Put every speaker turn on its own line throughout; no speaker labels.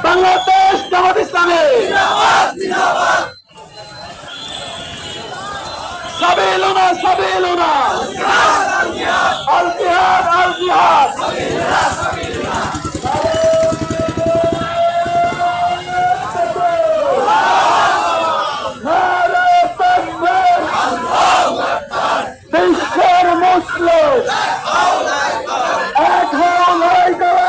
বাংলাদেশ জামাত ইসলামী সাবিলুনা সাবিলুনা আল জিহাদ আল জিহাদ বিশ্বের মুসলিম এক হয়ে গেল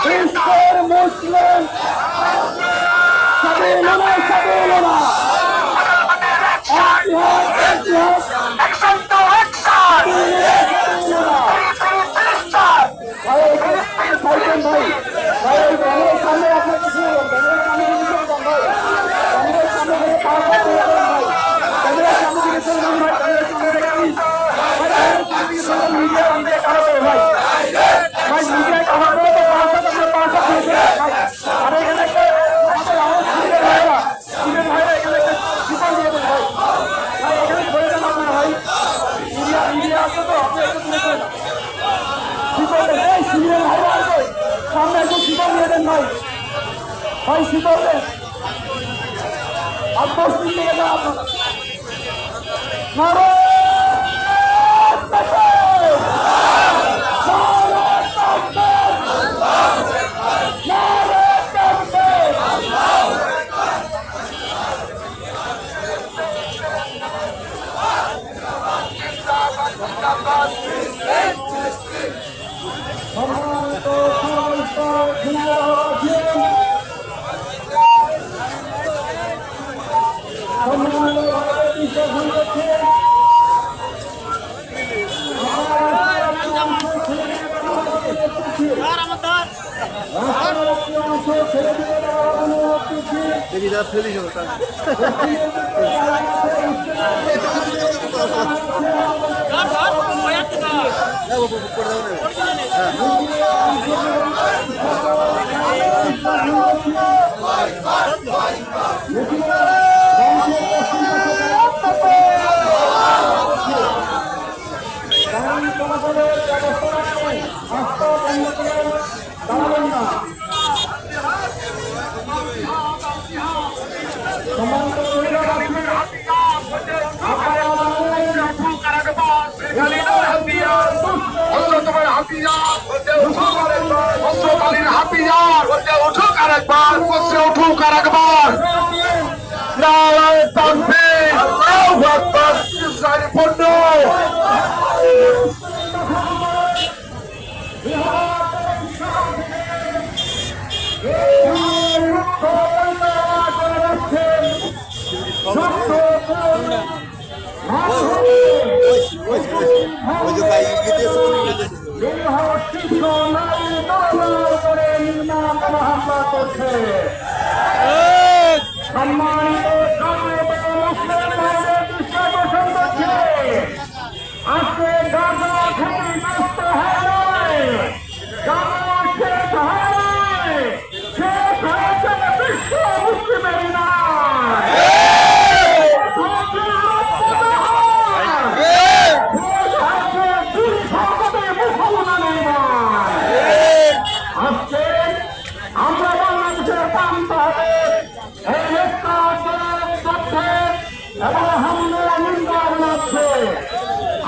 বিশ্বের মুসলিম সাবিলুনা সাবিলুনা সামনে একটু শীতল নিয়ে দেন ভাই ভাই শীতল দেন আর 10 মিনিট লেগে যান আপনার উঠুক আরেকবার উঠুক আরেকবার নারায়ে তাকবীর আল্লাহু আকবার ইসরাইল পণ্য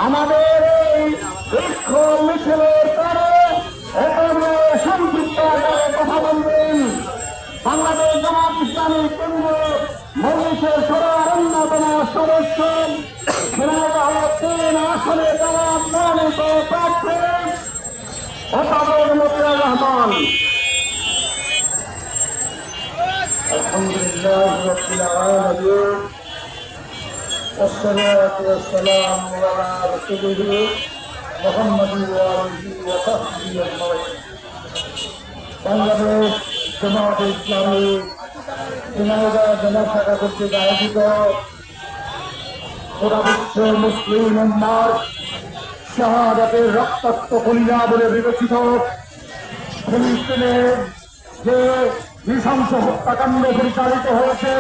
আমাদের এই বিক্ষোভ মিছিলের পরে সংক্ষিপ্ত কথা বলবেন বাংলাদেশ জামাত ইসলামী কেন্দ্র মজলিসের সভার অন্যতম সদস্য আসনে জনাব মনোনীত প্রার্থী মতিউর রহমান। আলহামদুলিল্লাহ। لله رب العالمين والصلاة والسلام على رسوله محمد وآله وصحبه أجمعين বাংলাদেশ জামাত ইসলামী ঝিনাইদহ জেলা শাখা কর্তৃক আয়োজিত গোটা বিশ্ব মুসলিম উম্মার শাহাদাতের রক্তাক্ত কলিজা বলে বিবেচিত ফিলিস্তিনে যে নৃশংস হত্যাকাণ্ড পরিচালিত হয়েছে,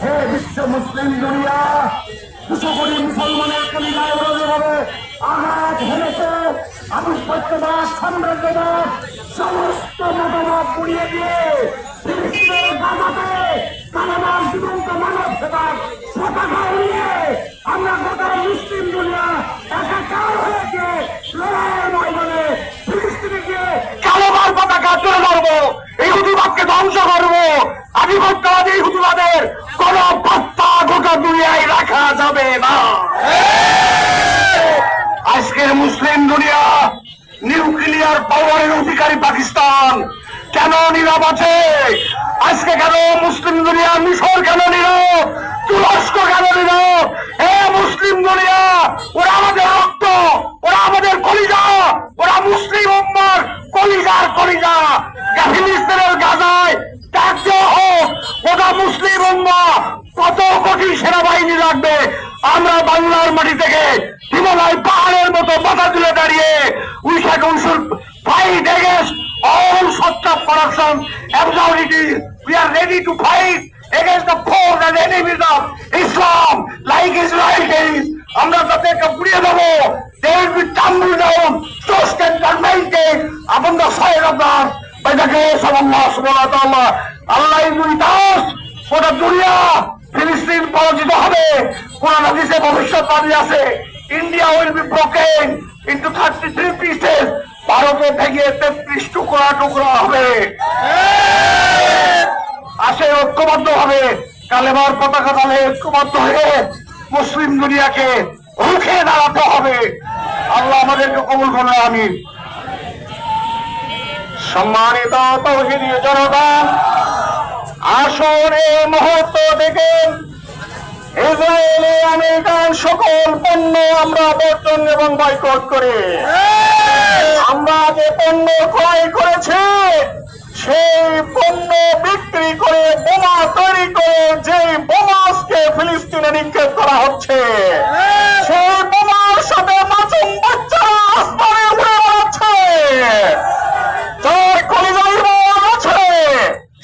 হে বিশ্ব মুসলিম দুনিয়া, 200 কোটি মুসলমানের কলিজায় ভাবে আঘাত হেনেছে আধিপত্যবাদ, সাম্রাজ্যবাদ সমস্ত মতামত পুড়িয়ে দিয়ে ফিলিস্তিনের গাজাতে কালেমার জীবন্ত মানব সেবার পতাকা উড়িয়ে আমরা গোটা মুসলিম দুনিয়া একাকার হয়েছে লড়াইয়ের ময়দানে ফিলিস্তিনে গিয়ে কালেমার পতাকা তুলে ধরবো, ইহুদিবাদকে ধ্বংস করবো। আধিপত্যবাদী ইহুদিবাদের কোন পাত্তা গোটা দুনিয়ায় রাখা যাবে না। আজকের মুসলিম দুনিয়া নিউক্লিয়ার পাওয়ারের অধিকারী পাকিস্তান কেন নীরব আছে? আজকে কেন মুসলিম দুনিয়া মিশর কেন নীরব? তুরস্ক কেন নীরব? হে মুসলিম দুনিয়া, ওরা আমাদের রক্ত, ওরা আমাদের কলিজা, ওরা মুসলিম উম্মার কলিজার কলিজা। ফিলিস্তিনের গাজায় ত্যাগ হোক, ওটা মুসলিম উম্মা কত কোটি সেনাবাহিনী লাগবে। আমরা বাংলার মাটি থেকে হিমালয় পাহাড়ের মতো মাথা তুলে দাঁড়িয়ে we should fight against all sorts of corruption, absurdity. We are ready to fight against the foes and enemies of Islam like Israel is. আমরা তাদেরকে পুড়িয়ে দেবো। They will be tumbled down, tossed and tormented upon the soil of the earth by the grace of Allah subhanahu wa ta'ala. Allah is with us. গোটা দুনিয়া ফিলিস্তিন পরাজিত হবে। কোরআন হাদিসে ভবিষ্যৎবাণী আছে, India will be broken into 33 pieces. ভারতে ভেঙে 33 টুকরা টুকরা হবে। আসে ঐক্যবদ্ধ হবে, কালেমার পতাকা দলে ঐক্যবদ্ধ হয়ে মুসলিম দুনিয়াকে রুখে দাঁড়াতে হবে। আল্লাহ আমাদেরকে কবুল করলে আমিন। সম্মানিত তাওহীদি জনতা, আসুন এই মুহূর্ত থেকে ইসরায়েলি আমেরিকান সকল পণ্য আমরা বর্জন এবং বয়কট করি। আমরা যে পণ্য ক্রয় করেছি সেই পণ্য বিক্রি করে বোমা তৈরি করে যে বোমাসকে ফিলিস্তিনে নিক্ষেপ করা হচ্ছে, সেই বোমার সাথে মাসুম বাচ্চারা আসমানে উড়ে বেড়াচ্ছে। যার কলিজায় বোমা আছে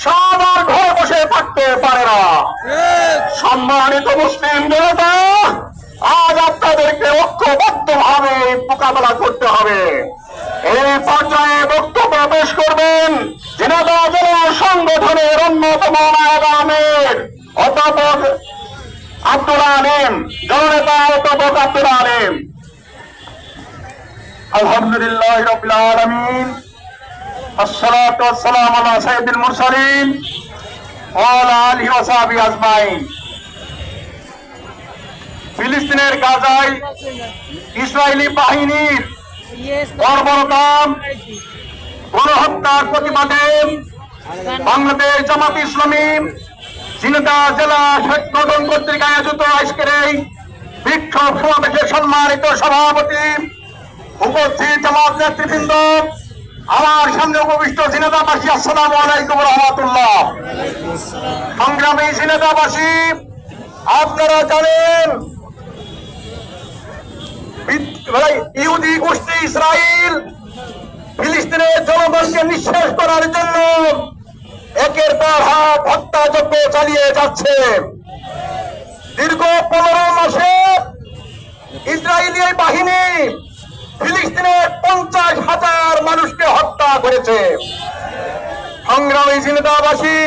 সবার ঘরে বসে থাকতে পারে না। সম্মানিত মুসলিম জনতা, আজ আপনাদেরকে ঐক্যবদ্ধ ভাবে মোকাবেলা করতে হবে। এই পর্যায়ে বক্তব্য পেশ করবেন ঝিনাইদহ জেলা সংগঠনের অন্যতম আমির অধ্যাপক আব্দুল আলিম, জননেতা অধ্যাপক আব্দুল আলিম। আলহামদুলিল্লাহ রাব্বিল আলামিন, আসসালাতু ওয়াসসালামু আলা সাইয়্যিদিল মুরসালিন ওয়া আলা আলিহি ওয়া সাহবিহি আজমাইন। ফিলিস্তিনের গাজায় ইসরায়েলি বাহিনীর বর্বরতা, গণহত্যার প্রতিবাদে বাংলাদেশ জামাত ইসলামী ঝিনাইদহ জেলা সংগঠন কর্তৃক আয়োজিত আজকের এই বিক্ষোভ সমাবেশের সম্মানিত সভাপতি, উপস্থিত জামাত নেতৃবৃন্দ, আমার সামনে উপবিষ্ট ঝিনাইদহবাসী, আসসালামু আলাইকুম ওয়া রাহমাতুল্লাহ। সংগ্রামী ঝিনাইদহবাসী, আপনারা জানেন ইহুদি গোষ্ঠী ইসরায়েল ফিলিস্তিনের জনগণকে নিঃশেষ করার জন্য একের পর এক হত্যাযজ্ঞ চালিয়ে যাচ্ছে। দীর্ঘ 15 মাসে ইসরায়েলি বাহিনী ফিলিস্তিনের 50,000 মানুষকে হত্যা করেছে। সংগ্রামী ঝিনাইদহবাসী,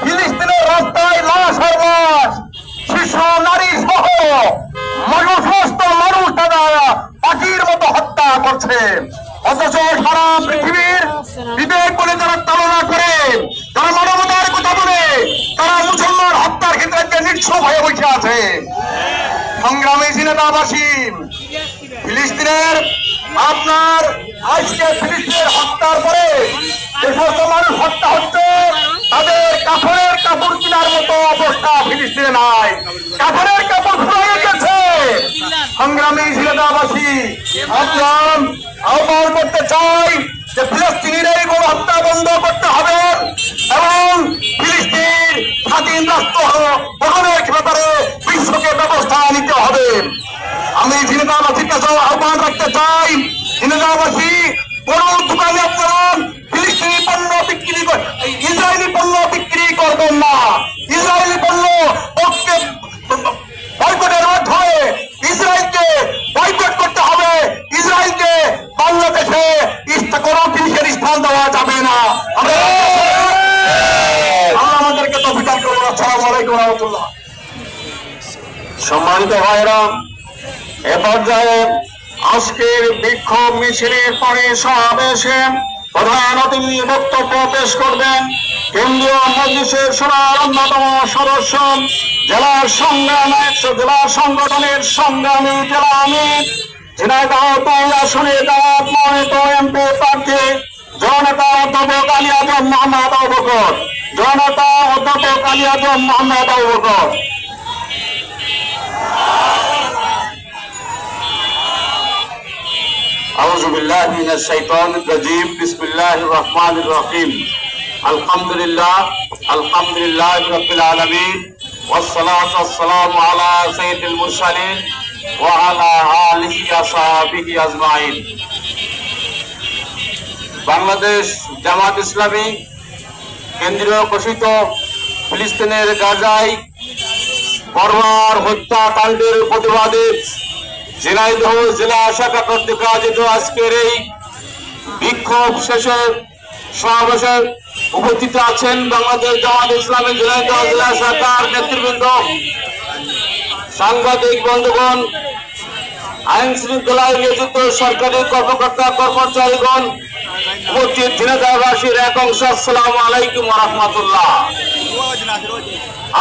ফিলিস্তিনের রাস্তায় লাশ আর লাশ, শিশু নারী সহ সমস্ত মানুষ তারা পাখির মতো হত্যা করছে। অথচ সারা পৃথিবীর বিবেক বলে যারা তাড়না করে, যারা মানবতার কথা বলে, তারা মুসলমান হত্যার ক্ষেত্রে নিঃস্ব হয়ে বসে আছে। সংগ্রামী ঝিনাইদহবাসী, ফিলিস্তিনের আপনার আজকে ফিলিস্তিনের হত্যার পরে যে সমস্ত মানুষ হত্যা হচ্ছে তাদের কাপড়ের কাপড় কেনার মতো অবস্থা ফিলিস্তিনে নাই। কাপড়ের কাপড় ফুরিয়ে গেছে। সংগ্রামী ঝিনাইদহবাসী, আপনার আহ্বান করতে চাই যে ফিলিস্তিনের এই গণহত্যা বন্ধ করতে হবে এবং ফিলিস্তিন স্বাধীন রাষ্ট্র গঠনের ব্যাপারে বিশ্বকে ব্যবস্থা নিতে হবে। আমি ঝিনাইদহবাসীর কাছে আহ্বান রাখতে চাই, ঝিনাইদহবাসী কোন দোকানে আপনারা ফিলিস্তিনি পণ্য বিক্রি ইসরায়েলি পণ্য বিক্রি করবেন না। ইসরায়েলি পণ্য বয়কটের মাধ্যমে ইসরায়েলকে বয়কট করতে হবে। ইসরায়েলকে বাংলাদেশে কোন জিনিসের স্থান দেওয়া যাবে না। আল্লাহ আমাদেরকে তৌফিক দান করুন। আসসালামু আলাইকুম ওয়া রাহমাতুল্লাহ। সম্মানিত ভাইরা, এ পর্যায়ে আজকের বিক্ষোভ মিছিলের পরে সমাবেশে প্রধান অতিথি বক্তব্য পেশ করবেন কেন্দ্রীয় মজলিসের শূরার অন্যতম সদস্য জেলা সংগঠনের সংগ্রামী জেলা আমির ঝিনাইদহ 2 আসনে দাওয়াত মনোনীত এমপি প্রার্থী জননেতা অধ্যাপক আলী আজম মোহাম্মদ আবু বকর। জননেতা অধ্যাপক আলী আজম মোহাম্মদ আবু বকর। أعوذ بالله من الشيطان الرجيم بسم الله الرحمن الرحيم الحمد لله رب العالمين والصلاة والسلام على سيد المرسلين وعلى آله وصحبه أجمعين। বাংলাদেশ জামাত ইসলামী কেন্দ্রীয় ঘোষিত ফিলিস্তিনের গাজায় বর্বর হত্যাকাণ্ডের প্রতিবাদে ঝিনাইদহ জেলা শাখা কর্তৃক আয়োজিত আজকের এই বিক্ষোভ শেষে সমাবেশে উপস্থিত আছেন বাংলাদেশ জামাত ইসলামী ঝিনাইদহ জেলা শাখার নেতৃবৃন্দ, সাংবাদিক বন্ধুগণ, আইন শৃঙ্খলায় নিয়োজিত সরকারি কর্মকর্তা কর্মচারীগণ, উপস্থিত ঝিনাইদহবাসীর এক অংশ, আসসালামু আলাইকুম ওয়া রাহমাতুল্লাহ।